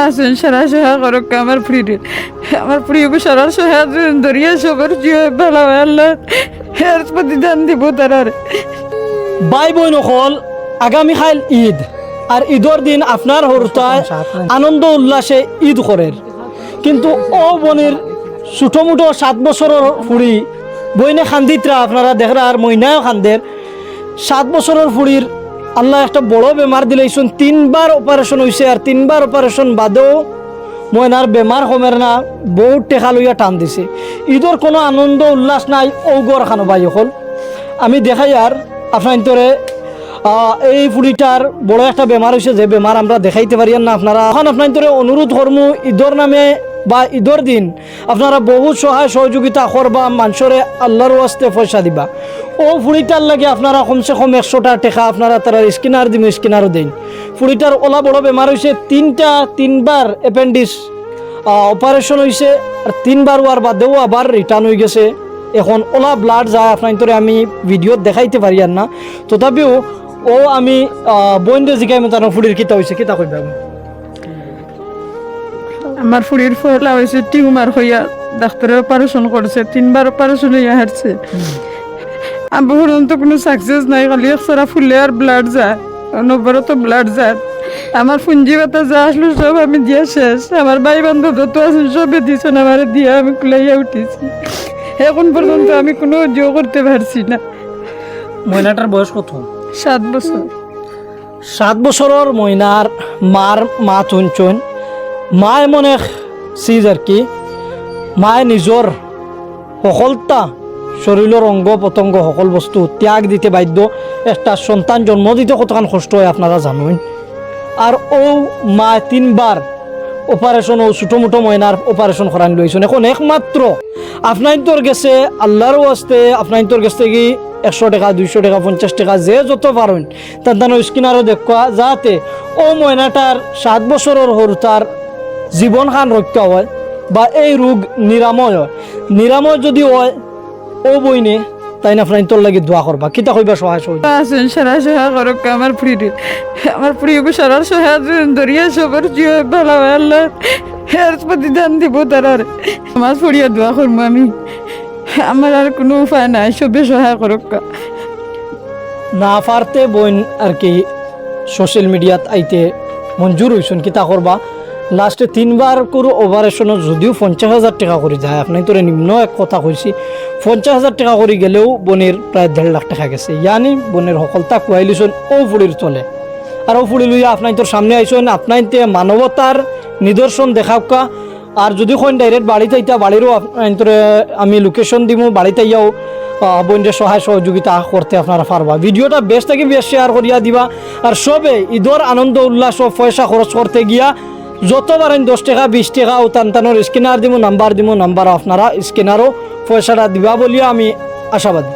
আসুন সারা সহায় করক আমার প্রিয়কে সারা সহায় ধরিয়া সবার জিও ভালো আল্লাহ এর প্রতিদান দিব তারার। ভাই বোন হল আগামীকাল ঈদ, আর ঈদের দিন আপনার হরতায় আনন্দ উল্লাসে ঈদ করেন, কিন্তু ও বোনের ছোটো মোটো 7 বছরের ফুড়ি বইনে খান্দিতরা আপনারা দেখরা আর মইনাও খান্দের। 7 বছরের ফুড়ির আল্লাহ একটা বড় বেমার দিলেইছুন, 3বার অপারেশন হয়েছে, আর 3বার অপারেশন বাদেও ময়নার বেমার কমের না, বহুত টেকা লইয়া টান দিছে। ঈদের কোনো আনন্দ উল্লাস নাই ও গড় খানো ভাই হল। আমি দেখাই আর আপনার তোরে এই ফুড়িটার বড় একটা বেমার হয়েছে, যে বেমার আমরা দেখাইতে পারি না। আপনারা এখন আপনার তোরে অনুরোধ করমু ঈদের নামে বা ঈদের দিন আপনারা বহুত সহায় সহযোগিতা করবা, মানুষরে আল্লাহর ওয়াস্তে পয়সা দিবা। ও ফুড়িটার লাগে আপনারা কমসে কম 100টা টাকা আপনারা তারা স্কিনার দিব, স্কিনারও দেন। ফুড়িটার ওলা বড় বেমার হয়েছে, 3বার অ্যাপেন্ডিক্স অপারেশন হয়েছে, আর 3বার ওয়ার বাদেও আবার রিটার্ন হয়ে গেছে। এখন ওলা ব্লাড যায় আপনার তোরে আমি ভিডিও দেখাইতে পারি আর না, তথাপিও ও আমি বইনরে জিগাই তার ফুড়ির কিতা হয়েছে কিতা কইবা? আমার ফুড়ির ফলা হয়েছে টিউমার হইয়া, ডাক্তারে অপারেশন করছে, 3বার অপারেশন হইয়া হারছে। আমার পর্যন্ত কোনো সাকসেস নাই, খালি একসারা ফুলে আর ব্লাড যায়, অনবরত ব্লাড যায়। আমার পুঞ্জি কথা যা আসলো সব আমি দিয়া শেষ। আমার ভাই বান্ধব যত আছে সবে দিয়েছেন আমার দিয়া, আমি কুলাইয়া উঠেছি। এখন পর্যন্ত আমি কোনো জো করতে পারছি না। ময়নাটার বয়স কত? 7 বছর। 7 বছরের ময়নার মা চুন মা এমন এক চিজ আর কি, মায়ে নিজর সকলতা শরীরের অঙ্গ প্রত্যঙ্গ সকল বস্তু ত্যাগ দিতে বাধ্য। একটা সন্তান জন্ম দিতে কতখান কষ্ট হয় আপনারা জানেন। আর ও মা 3বার অপারেশন, ও ছোটো মোটো ময়নার অপারেশন করান লইছেন। এখন একমাত্র আপনার তোর গেছে আল্লাহর ওয়াস্তে, আপনার তোর গেছে কি 100 টাকা 200 টাকা 50 টাকা যে যত পারেন তার দানো স্কিনারও দেখা, যাতে ও ময়নাটার 7 বছরের হরতার জীবন খান রক্ষা হয় বা এই রোগ নিরাময় হয়। নিরাময় যদি হয় ও বইনে তাই না আপনার তোর লাগে দোয়া করবা, কিতা কইবা সহায় সহযোগিতা? আসুন সারা সহায় করক আমার প্রিয়কে সারা সহায় ধরিয়া সবার জিও ভালো আল্লাহ এর প্রতিদান দিব তারার। আমার ফুড়িয়া দোয়া করবো আমি, আমার আর কোনো উপায় নাই, সবে সহায় করক। না পারতে বইন আর কি সোশ্যাল মিডিয়াত আইতে মঞ্জুর হইছেন, কিতা করবা। লাস্টে 3বার করে অপারেশনত যদিও 50,000 টাকা করে যায়, আপনি তোরে নিম্ন এক কথা কইছি, 50,000 টাকা করে গেলেও বোনের প্রায় 1.5 লাখ টাকা গেছে। ইয়ানি বোনের সকলতা কুয়াই লিছন ও ফুড়ির চলে। আর ও ফুড়ি লইয়া আপনার তোর সামনে আইসন, আপনার মানবতার নিদর্শন দেখাওকা। আর যদি কোন ডাইরেক্ট বাড়িতে আইতা বাড়িরও আপনার আমি লোকেশন দিব, বাড়িতে আইয়াও বোনদের সহায় সহযোগিতা করতে আপনারা পারবা। ভিডিওটা বেশ থেকে বেশ শেয়ার করিয়া দিবা। আর সবে ঈদের আনন্দ উল্লাস ও পয়সা খরচ করতে গিয়া যত পারেন 10 টাকা 20 টাকা ও টানটানোর স্ক্যানার দিব, নাম্বার দিব, নাম্বার আপনারা স্ক্যানারও পয়সাটা দিবা বলিয়া আমি আশাবাদী।